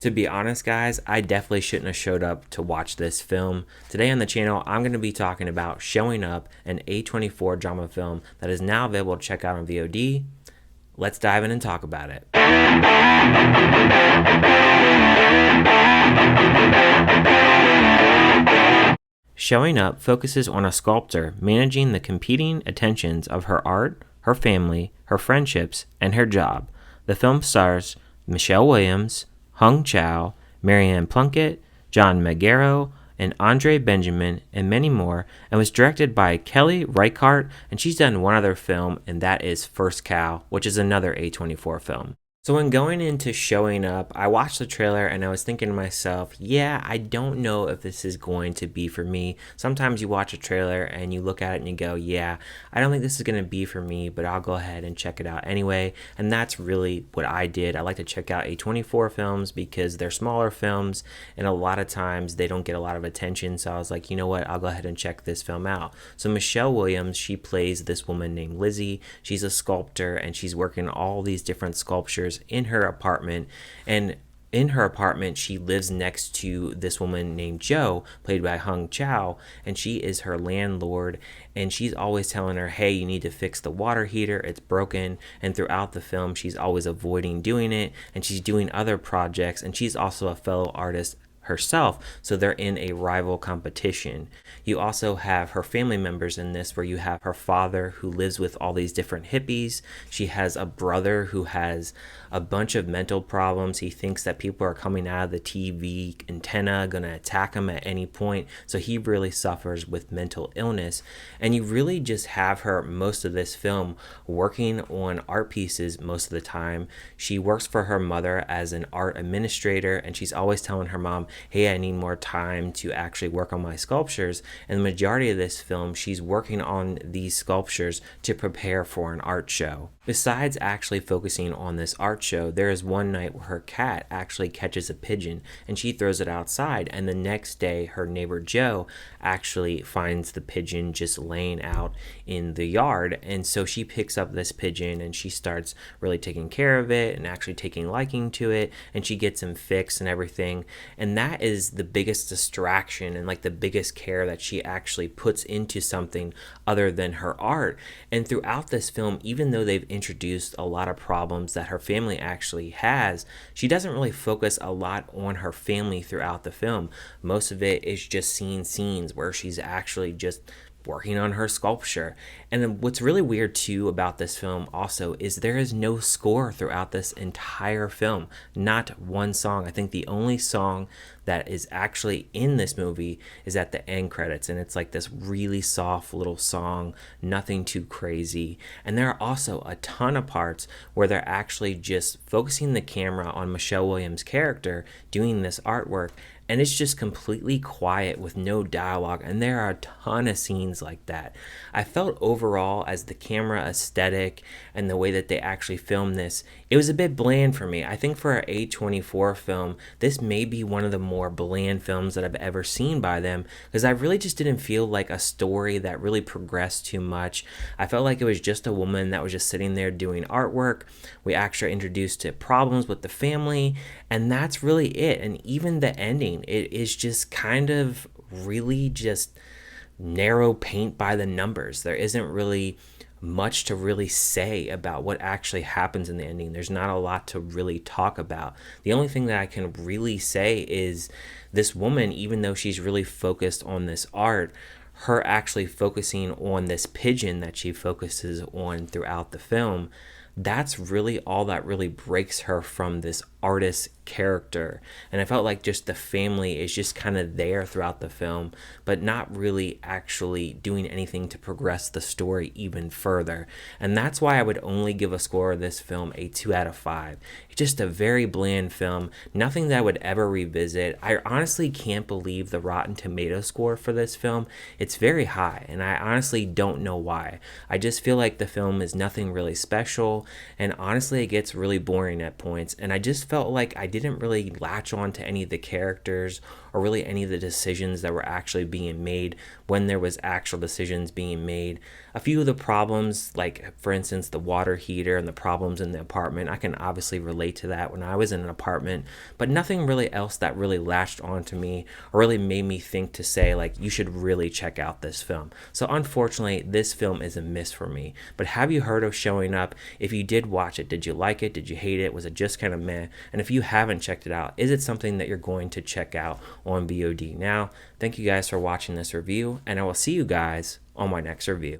To be honest, guys, I definitely shouldn't have showed up to watch this film. Today on the channel, I'm going to be talking about Showing Up, an A24 drama film that is now available to check out on VOD. Let's dive in and talk about it. Showing Up focuses on a sculptor managing the competing attentions of her art, her family, her friendships, and her job. The film stars Michelle Williams, Chau, Maryann Plunkett, John Magaro, and André Benjamin, and many more, and was directed by Kelly Reichardt, and she's done one other film, and that is First Cow, which is another A24 film. So when going into Showing Up, I watched the trailer and I was thinking to myself, yeah, I don't know if this is going to be for me. Sometimes you watch a trailer and you look at it and you go, yeah, I don't think this is going to be for me, but I'll go ahead and check it out anyway. And that's really what I did. I like to check out A24 films because they're smaller films and a lot of times they don't get a lot of attention. So I was like, you know what, I'll go ahead and check this film out. So Michelle Williams, she plays this woman named Lizzie. She's a sculptor and she's working all these different sculptures in her apartment, and in her apartment she lives next to this woman named Jo, played by Chau, and she is her landlord, and she's always telling her, hey, you need to fix the water heater, it's broken. And throughout the film she's always avoiding doing it, and she's doing other projects, and she's also a fellow artist herself, so they're in a rival competition. You also have her family members in this, where you have her father who lives with all these different hippies. She has a brother who has a bunch of mental problems. He thinks that people are coming out of the TV antenna going to attack him at any point, so he really suffers with mental illness. And you really just have her most of this film working on art pieces most of the time. She works for her mother as an art administrator, and she's always telling her mom, hey, I need more time to actually work on my sculptures. And the majority of this film, she's working on these sculptures to prepare for an art show. Besides actually focusing on this art show, there is one night where her cat actually catches a pigeon and she throws it outside, and the next day her neighbor Jo actually finds the pigeon just laying out in the yard, and so she picks up this pigeon and she starts really taking care of it and actually taking liking to it, and she gets him fixed and everything. And that is the biggest distraction and like the biggest care that she actually puts into something other than her art. And throughout this film, even though they've introduced a lot of problems that her family actually has, she doesn't really focus a lot on her family throughout the film. Most of it is just seeing scenes where she's actually just working on her sculpture. And then what's really weird too about this film also is there is no score throughout this entire film. Not one song. I think the only song that is actually in this movie is at the end credits, and it's like this really soft little song, nothing too crazy. And there are also a ton of parts where they're actually just focusing the camera on Michelle Williams' character doing this artwork, and it's just completely quiet with no dialogue, and there are a ton of scenes like that. I felt overall, as the camera aesthetic and the way that they actually filmed this, it was a bit bland for me. I think for an A24 film, this may be one of the more bland films that I've ever seen by them, because I really just didn't feel like a story that really progressed too much. I felt like it was just a woman that was just sitting there doing artwork. We actually are introduced to problems with the family, and that's really it. And even the ending, it is just kind of really just narrow paint by the numbers. There isn't really much to really say about what actually happens in the ending. There's not a lot to really talk about. The only thing that I can really say is this woman, even though she's really focused on this art, her actually focusing on this pigeon that she focuses on throughout the film, that's really all that really breaks her from this artist character. And I felt like just the family is just kind of there throughout the film, but not really actually doing anything to progress the story even further. And that's why I would only give a score of this film a 2 out of 5. It's just a very bland film, nothing that I would ever revisit. I honestly can't believe the Rotten Tomato score for this film. It's very high, and I honestly don't know why. I just feel like the film is nothing really special, and honestly it gets really boring at points, and I just felt like I didn't really latch on to any of the characters or really any of the decisions that were actually being made when there was actual decisions being made. A few of the problems, like for instance the water heater and the problems in the apartment, I can obviously relate to that when I was in an apartment, but nothing really else that really latched onto me or really made me think to say like you should really check out this film. So unfortunately this film is a miss for me. But have you heard of Showing Up? If you did watch it, did you like it? Did you hate it? Was it just kind of meh? And if you haven't checked it out, is it something that you're going to check out on VOD? Now, thank you guys for watching this review, and I will see you guys on my next review.